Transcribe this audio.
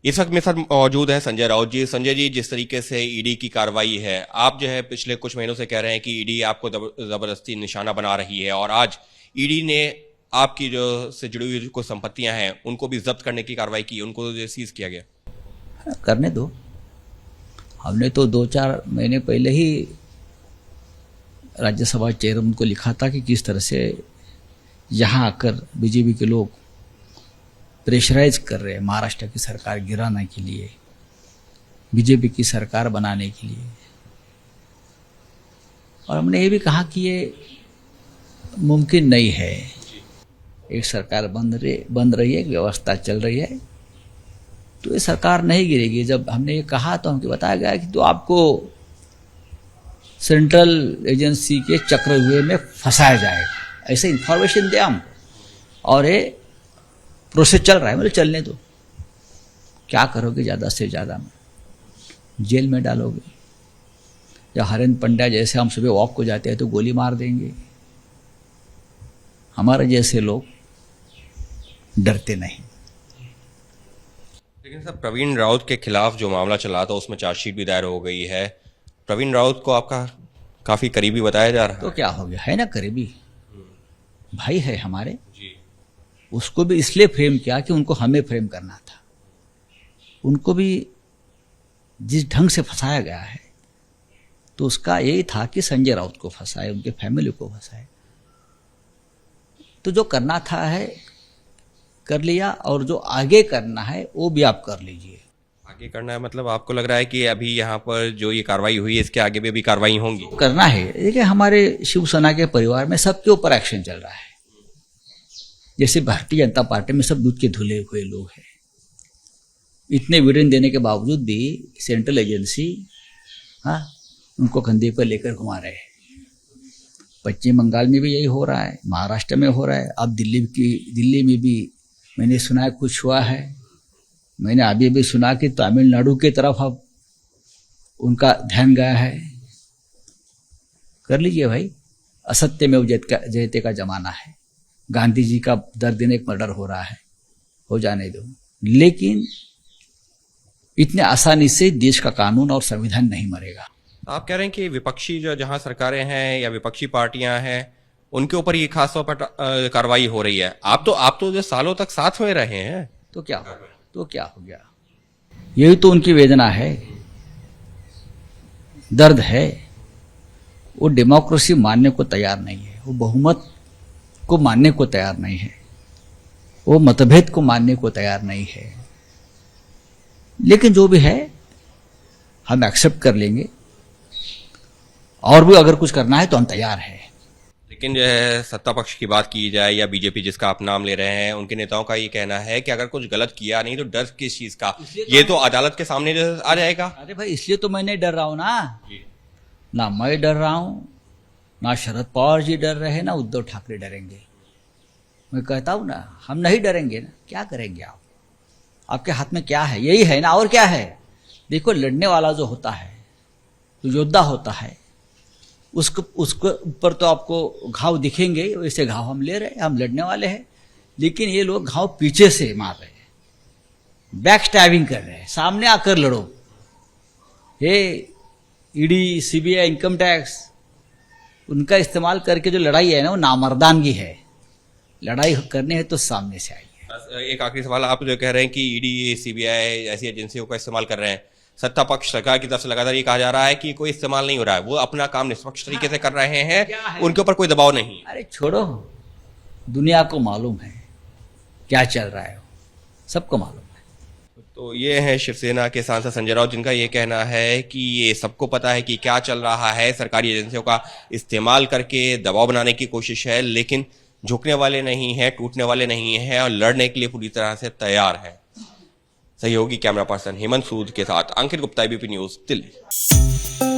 इस वक्त मेरे साथ मौजूद है संजय राउत जी। संजय जी, जिस तरीके से ईडी की कार्रवाई है, आप जो है पिछले कुछ महीनों से कह रहे हैं कि ईडी आपको जबरदस्ती निशाना बना रही है और आज ईडी ने आपकी जो से जुड़ी हुई कुछ संपत्तियां हैं उनको भी जब्त करने की कार्रवाई की, उनको सीज किया गया। करने दो। हमने तो 2-4 महीने पहले ही राज्यसभा चेयरमैन को लिखा था कि किस तरह से यहाँ आकर बीजेपी के लोग प्रेशराइज कर रहे हैं महाराष्ट्र की सरकार गिराने के लिए, बीजेपी की सरकार बनाने के लिए। और हमने ये भी कहा कि ये मुमकिन नहीं है। एक सरकार बन रही है, एक व्यवस्था चल रही है, तो ये सरकार नहीं गिरेगी। जब हमने ये कहा तो हमको बताया गया कि तो आपको सेंट्रल एजेंसी के चक्रव्यूह में फंसाया जाएगा, ऐसे इंफॉर्मेशन दे हम, और ये प्रोसेस चल रहा है। मतलब चलने दो, क्या करोगे? ज़्यादा से ज़्यादा में जेल में डालोगे, या हरेंद्र पंड्या जैसे हम सुबह वॉक को जाते हैं तो गोली मार देंगे। हमारे जैसे लोग डरते नहीं। लेकिन सर, प्रवीण राउत के खिलाफ जो मामला चला था उसमें चार्जशीट भी दायर हो गई है। प्रवीण राउत को आपका काफी करीबी बताया जा रहा है। तो क्या हो गया? है ना करीबी, भाई है हमारे जी। उसको भी इसलिए फ्रेम किया कि उनको हमें फ्रेम करना था। उनको भी जिस ढंग से फंसाया गया है तो उसका यही था कि संजय राउत को फंसाए, उनके फैमिली को फंसाए। तो जो करना था है कर लिया, और जो आगे करना है वो भी आप कर लीजिए। आगे करना है मतलब आपको लग रहा है कि अभी यहाँ पर जो ये कार्रवाई हुई है इसके आगे भी कार्रवाई होंगी? करना है। देखिए, हमारे शिवसेना के परिवार में सबके ऊपर एक्शन चल रहा है। जैसे भारतीय जनता पार्टी में सब दूध के धुले हुए लोग हैं, इतने विवरण देने के बावजूद भी सेंट्रल एजेंसी उनको कंधे पर लेकर घुमा रहे हैं। पश्चिम बंगाल में भी यही हो रहा है, महाराष्ट्र में हो रहा है, अब दिल्ली में भी मैंने सुना है कुछ हुआ है। मैंने अभी भी सुना कि तमिलनाडु की तरफ अब उनका ध्यान गया है। कर लीजिए भाई, असत्य में जयते का जमाना है। गांधी जी का दर दिन एक मर्डर हो रहा है, हो जाने दो। लेकिन इतने आसानी से देश का कानून और संविधान नहीं मरेगा। आप कह रहे हैं कि विपक्षी जो जहां सरकारें हैं या विपक्षी पार्टियां हैं उनके ऊपर ये खास तौर पर कार्रवाई हो रही है। आप तो जो सालों तक साथ में रहे हैं, तो क्या हो गया? यही तो उनकी वेदना है, दर्द है। वो डेमोक्रेसी मानने को तैयार नहीं है, वो बहुमत को मानने को तैयार नहीं है, वो मतभेद को मानने को तैयार नहीं है। लेकिन जो भी है हम एक्सेप्ट कर लेंगे, और भी अगर कुछ करना है तो हम तैयार हैं। लेकिन जो है सत्ता पक्ष की बात की जाए या बीजेपी जिसका आप नाम ले रहे हैं, उनके नेताओं का ये कहना है कि अगर कुछ गलत किया नहीं तो डर किस चीज का, ये तो अदालत के सामने आ जाएगा। अरे भाई, इसलिए तो मैं नहीं डर रहा हूं ना मैं डर रहा हूं, ना शरद पवार जी डर रहे, ना उद्धव ठाकरे डरेंगे। मैं कहता हूं ना, हम नहीं डरेंगे ना। क्या करेंगे आप? आपके हाथ में क्या है? यही है ना, और क्या है? देखो, लड़ने वाला जो होता है, जो योद्धा होता है, उसको ऊपर तो आपको घाव दिखेंगे, वैसे घाव हम ले रहे हैं, हम लड़ने वाले हैं। लेकिन ये लोग घाव पीछे से मार रहे हैं, बैक स्टैबिंग कर रहे हैं। सामने आकर लड़ो। ये ईडी, सीबीआई, इनकम टैक्स, उनका इस्तेमाल करके जो लड़ाई है ना, वो नामर्दानगी है। लड़ाई करनी है तो सामने से आइए। एक आखिरी सवाल, आप जो कह रहे हैं कि ईडी, सीबीआई ऐसी एजेंसियों का इस्तेमाल कर रहे हैं, सत्ता पक्ष सरकार की तरफ से लगातार ये कहा जा रहा है कि कोई इस्तेमाल नहीं हो रहा है, वो अपना काम निष्पक्ष तरीके से कर रहे हैं, उनके ऊपर कोई दबाव नहीं। अरे छोड़ो, दुनिया को मालूम है क्या चल रहा है, सबको मालूम है। तो ये है शिवसेना के सांसद संजय राउत, जिनका ये कहना है कि ये सबको पता है कि क्या चल रहा है, सरकारी एजेंसियों का इस्तेमाल करके दबाव बनाने की कोशिश है, लेकिन झुकने वाले नहीं है, टूटने वाले नहीं है और लड़ने के लिए पूरी तरह से तैयार है। सहयोगी कैमरा पर्सन हेमंत सूद के साथ अंकित गुप्ता, एबीपी न्यूज, दिल्ली।